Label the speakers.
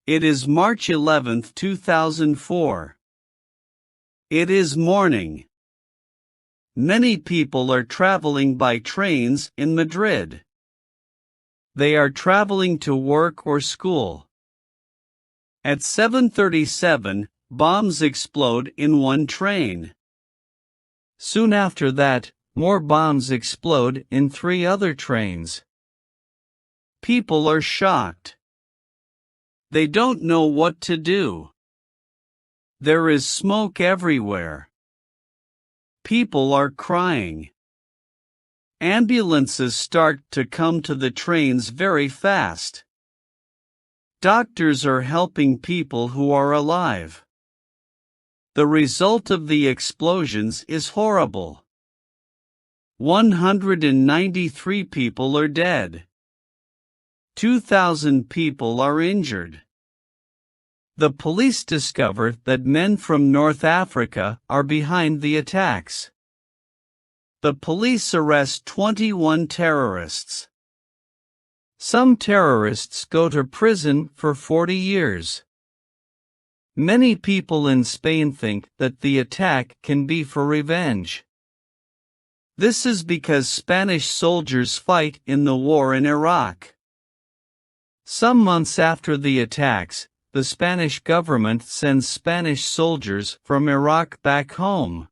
Speaker 1: It is March 11th, 2004. It is morning. Many people are traveling by trains in Madrid. They are traveling to work or school. At 7:37, bombs explode in one train. Soon after that, more bombs explode in 3 other trains. People are shocked. They don't know what to do. There is smoke everywhere. People are crying. Ambulances start to come to the trains very fast. Doctors are helping people who are alive. The result of the explosions is horrible. 193 people are dead. 2,000 people are injured. The police discover that men from North Africa are behind the attacks. The police arrest 21 terrorists. Some terrorists go to prison for 40 years. Many people in Spain think that the attack can be for revenge. This is because Spanish soldiers fight in the war in Iraq. Some months after the attacks, the Spanish government sends Spanish soldiers from Iraq back home.